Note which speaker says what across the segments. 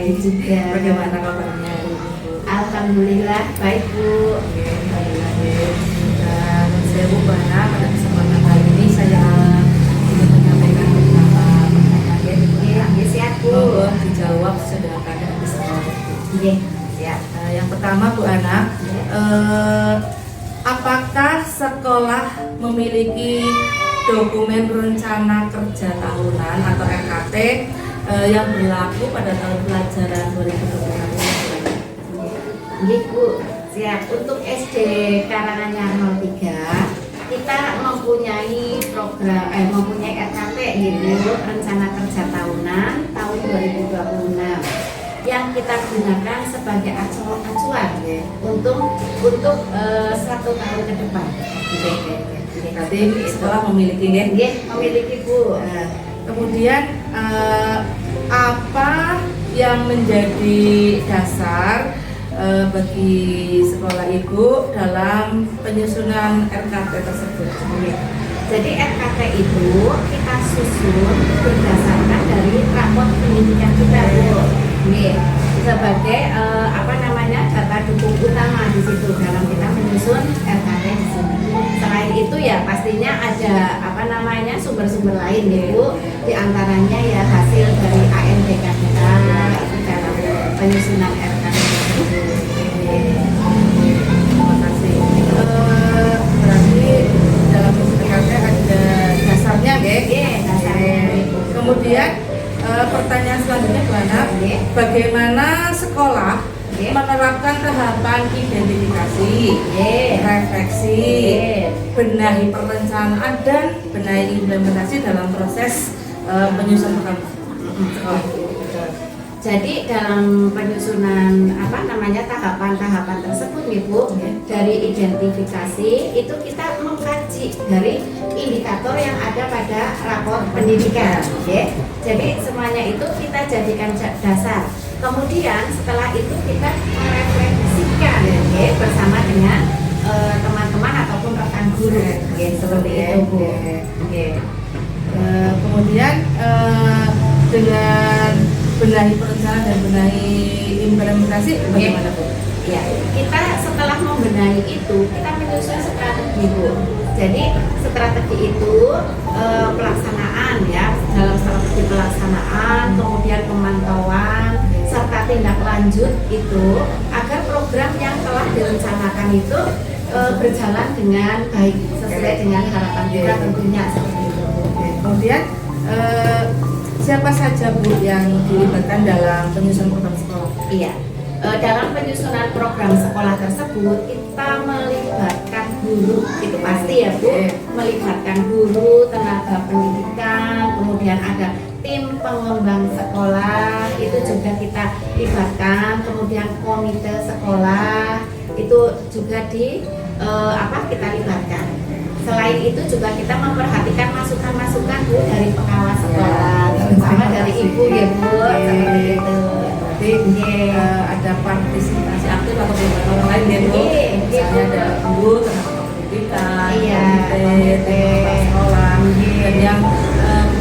Speaker 1: baik juga.
Speaker 2: Bagaimana kabarnya hari ini, Bu?
Speaker 1: Alhamdulillah baik Bu.
Speaker 2: Oke, alhamdulillah. Dan saya Bu Bana, pada kesempatan kali ini saya ingin menyampaikan beberapa pertanyaan ya, Bu Bana.
Speaker 1: Iya, siap Bu.
Speaker 2: Mohon dijawab sesudah keadaan di sekolah.
Speaker 1: Iya, siap.
Speaker 2: Yang pertama Bu Ana, apakah sekolah memiliki dokumen rencana kerja tahunan atau RKT yang berlaku pada tahun pelajaran 2021?
Speaker 1: Iya Bu, siap. Untuk SD Karanganyar 03 kita mempunyai program, mempunyai RKT gitu, rencana kerja tahunan tahun 2026 yang kita gunakan sebagai acuan ya, untuk 1 tahun ke depan.
Speaker 2: Berarti sekolah memiliki ya?
Speaker 1: Iya, memiliki Bu.
Speaker 2: Kemudian apa yang menjadi dasar bagi sekolah Ibu dalam penyusunan RKT tersebut?
Speaker 1: Jadi RKT itu kita susun berdasarkan dari rapor pendidikan kita Bu. Nih, sebagai data dukung utama di situ dalam kita menyusun RKT di sini. Selain itu ya pastinya ada sumber-sumber lain ya Bu. Di antaranya ya hasil dari ANBK kita itu dalam penyusunan RKT tersebut.
Speaker 2: Terima kasih. Berarti dalam penyusunan RKT ada dasarnya ya?
Speaker 1: Iya, dasarnya.
Speaker 2: Kemudian pertanyaan selanjutnya Bu Ana, bagaimana sekolah menerapkan tahapan identifikasi, refleksi, benahi perencanaan dan benahi implementasi dalam proses penyusunan program sekolah?
Speaker 1: Jadi dalam penyusunan tahapan-tahapan tersebut nih Bu, dari identifikasi itu kita mengkaji dari indikator yang ada pada rapor pendidikan. Jadi semuanya itu kita jadikan dasar. Kemudian setelah itu kita merefleksikan bersama dengan teman-teman ataupun rekan guru. Seperti itu Bu.
Speaker 2: Kemudian dengan benahi perencanaan dan benahi implementasi bagaimana Bu?
Speaker 1: Ya, kita setelah membenahi itu kita menyusun strategi Bu. Jadi strategi itu pelaksanaan ya, dalam strategi pelaksanaan, kemudian pemantauan serta tindak lanjut itu agar program yang telah direncanakan itu berjalan dengan baik sesuai dengan harapan kita tentunya seperti itu.
Speaker 2: Kemudian siapa saja Bu yang dilibatkan dalam penyusunan program sekolah?
Speaker 1: Iya, dalam penyusunan program sekolah tersebut kita melibatkan guru, itu pasti ya Bu, melibatkan guru, tenaga pendidikan, kemudian ada tim pengembang sekolah, itu juga kita libatkan, kemudian komite sekolah itu juga kita libatkan. Selain itu juga kita memperhatikan masukan-masukan Bu dari pengawas sekolah, terutama dari ibu ya Bu, seperti itu.
Speaker 2: Berarti ada partisipasi aktif atau beberapa orang lain ya Bu? Misalnya ada guru, tenaga pendidikan, komite sekolah, dan yang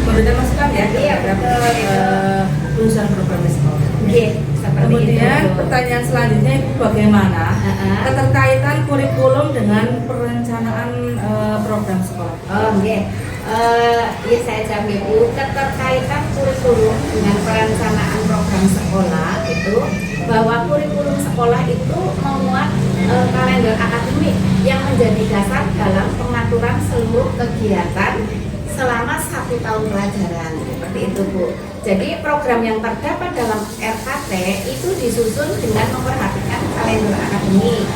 Speaker 2: memberikan masukan ya terhadap penyusunan program di sekolah. Kemudian pertanyaan selanjutnya bagaimana keterkaitan kurikulum dengan perencanaan program sekolah?
Speaker 1: Ya saya jawab Bu, keterkaitan kurikulum dengan perencanaan program sekolah itu bahwa kurikulum sekolah itu memuat kalender akademik yang menjadi dasar dalam pengaturan seluruh kegiatan selama 1 tahun pelajaran, seperti itu Bu. Jadi program yang terdapat dalam RKT itu disusun dengan memperhatikan kalender akademik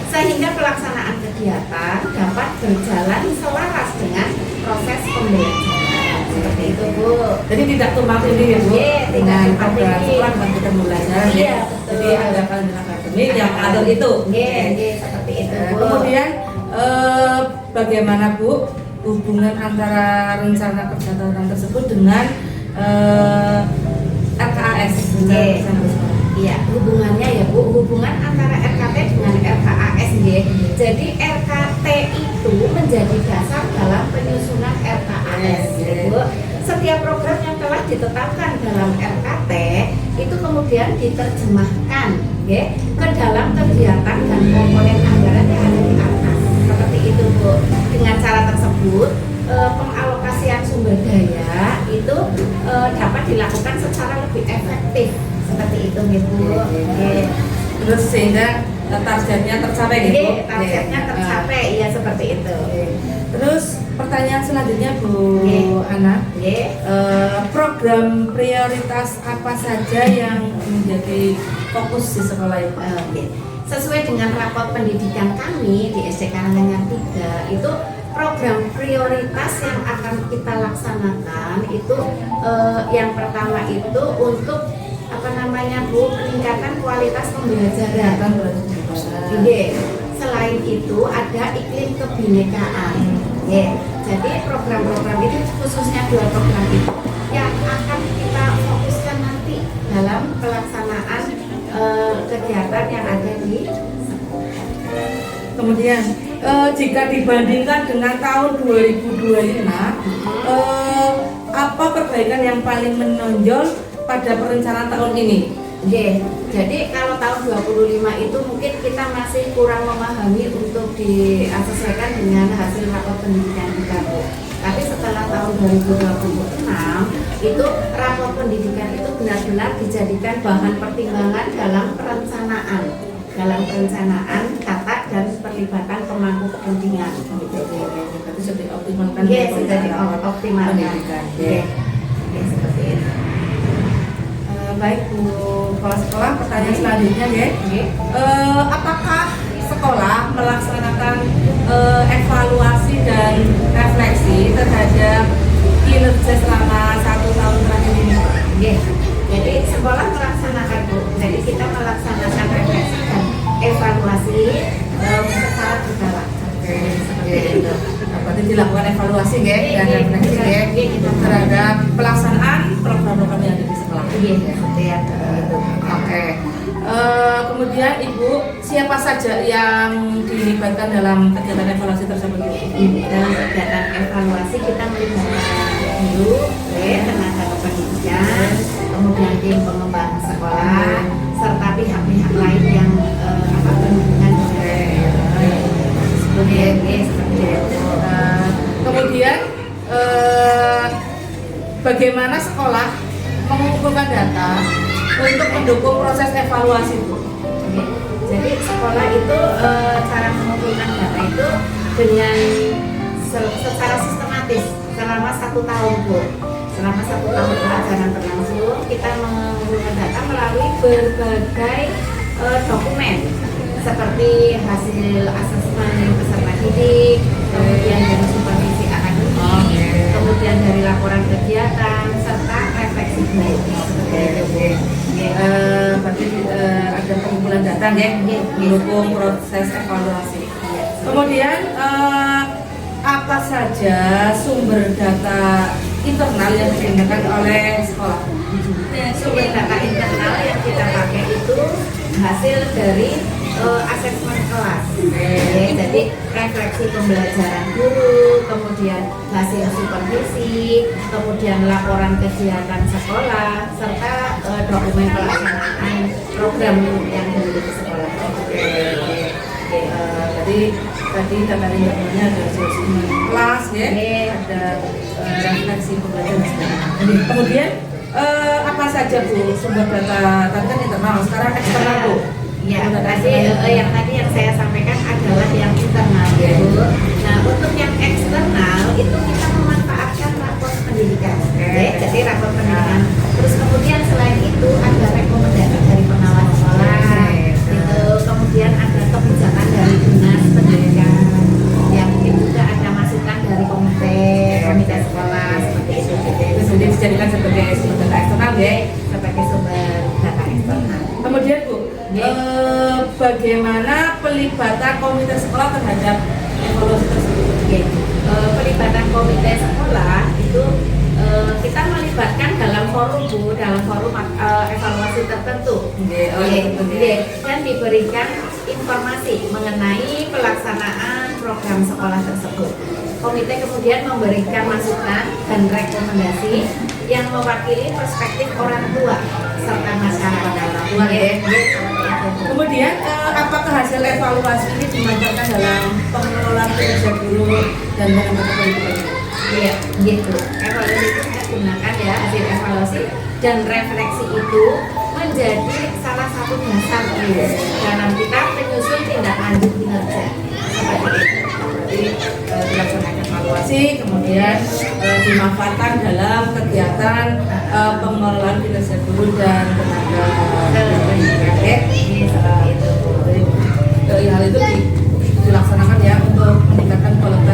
Speaker 1: sehingga pelaksanaan kegiatan dapat berjalan selaras dengan proses pembelajaran, seperti itu Bu.
Speaker 2: Jadi tidak tumpang tindih ya Bu?
Speaker 1: Tidak tumpang tindih
Speaker 2: sekolah dengan kita belajar.
Speaker 1: Iya,
Speaker 2: jadi ada kalender akademik yang mengatur itu.
Speaker 1: Seperti itu Bu.
Speaker 2: Kemudian bagaimana Bu hubungan antara rencana kerja tahunan tersebut dengan RKAS?
Speaker 1: Iya, hubungannya ya Bu, hubungan antara RKT dengan RKAS ya. Jadi RKT itu menjadi dasar dalam penyusunan RKAS ya Bu. Setiap program yang telah ditetapkan dalam RKT itu kemudian kemudian diterjemahkan ya, ke dalam kegiatan dan komponen anggaran yang ada di atas. Seperti itu Bu. Dengan cara tersebut pengalokasian sumber daya itu dapat dilakukan secara lebih efektif. Seperti itu Bu.
Speaker 2: Terus sehingga targetnya tercapai gitu.
Speaker 1: Targetnya tercapai, ya seperti itu.
Speaker 2: Terus pertanyaan selanjutnya Bu Ana, program prioritas apa saja yang menjadi fokus di sekolah itu?
Speaker 1: Sesuai dengan rapor pendidikan kami di SD Karanganyar 3 itu program prioritas yang akan kita laksanakan itu yang pertama itu untuk Bu, peningkatan kualitas pembelajaran. Selain itu ada iklim kebinekaan. Jadi program-program itu khususnya 2 program itu yang akan kita fokuskan nanti dalam pelaksanaan kegiatan yang ada di sekolah.
Speaker 2: Kemudian jika dibandingkan dengan tahun 2025, apa perbaikan yang paling menonjol pada perencanaan tahun ini?
Speaker 1: Jadi kalau tahun 25 itu mungkin kita masih kurang memahami untuk disesuaikan dengan hasil rapor pendidikan kita Bu. Tapi setelah tahun 2026 itu rapor pendidikan itu benar-benar dijadikan bahan pertimbangan dalam perencanaan tata dan perlibatan pemangku kepentingan gitu.
Speaker 2: Berarti sudah dioptimalkan.
Speaker 1: Sudah dioptimalkan. Seperti itu.
Speaker 2: Baik Bu Kepala Sekolah, pertanyaan selanjutnya apakah sekolah melaksanakan evaluasi dan refleksi terhadap kinerja selama 1 tahun terakhir ini?
Speaker 1: Jadi sekolah melaksanakan Bu. Jadi kita melaksanakan refleksi dan evaluasi secara berkala. Seperti itu.
Speaker 2: Berarti dilakukan evaluasi dan refleksi terhadap pelaksanaan program-program yang ada di sekolah. Oke. Kemudian Ibu, siapa saja yang dilibatkan dalam kegiatan evaluasi tersebut?
Speaker 1: Dalam kegiatan evaluasi kita melibatkan guru, tenaga kependidikan, kemudian tim pengembang sekolah, serta pihak-pihak lain yang berhubungan
Speaker 2: kemudian bagaimana sekolah mengumpulkan data untuk mendukung proses evaluasi itu?
Speaker 1: Jadi sekolah itu cara mengumpulkan data itu dengan secara sistematis selama 1 tahun Bu. Selama 1 tahun pelajaran berlangsung kita mengumpulkan data melalui berbagai dokumen seperti hasil asesmen peserta didik, kemudian dari supervisi akademik, kemudian dari laporan kegiatan serta refleksi guru.
Speaker 2: Berarti ada pengumpulan data mendukung proses evaluasi. Kemudian apa saja sumber data internal yang digunakan oleh sekolah?
Speaker 1: Sumber data internal yang kita pakai itu hasil dari asesmen kelas. Jadi refleksi pembelajaran guru, kemudian hasil supervisi, kemudian laporan kegiatan sekolah, serta dokumen pelaksanaan program yang dimiliki sekolah.
Speaker 2: Jadi tadi data internalnya ada asesmen kelas, ada refleksi pembelajaran sekolah. Kemudian apa saja Bu sumber data tadi kan internal, sekarang eksternal Bu?
Speaker 1: Yang tadi yang saya sampaikan adalah yang internal Bu. Nah untuk yang eksternal itu kita memanfaatkan rapor pendidikan. Jadi rapor pendidikan. Terus kemudian selain itu ada rekomendasi dari pengawas sekolah. Kemudian ada kebijakan dari dinas pendidikan. Yang mungkin juga ada masukan dari komite sekolah seperti itu.
Speaker 2: Jadi dijadikan sebagai sumber data eksternal
Speaker 1: sebagai sumber data eksternal.
Speaker 2: Kemudian Bu, bagaimana pelibatan komite sekolah terhadap evaluasi tersebut?
Speaker 1: Pelibatan komite sekolah itu kita melibatkan dalam forum Bu, dalam forum evaluasi tertentu. Dan diberikan informasi mengenai pelaksanaan program sekolah tersebut. Komite kemudian memberikan masukan dan rekomendasi yang mewakili perspektif orang tua serta masyarakat orang tua ya.
Speaker 2: Kemudian apakah hasil evaluasi ini dimanfaatkan dalam pengelolaan kinerja guru dan pengembangan pendidikan?
Speaker 1: Iya, gitu. Evaluasi itu kita gunakan ya, hasil evaluasi dan refleksi itu menjadi salah satu dasar dalam kita menyusun tindak lanjut kinerja. Seperti itu.
Speaker 2: Jadi dilaksanakan evaluasi, kemudian dimanfaatkan dalam kegiatan pengelolaan kinerja guru dan tenaga pendidikan. Hal itu dilaksanakan ya untuk meningkatkan kualitas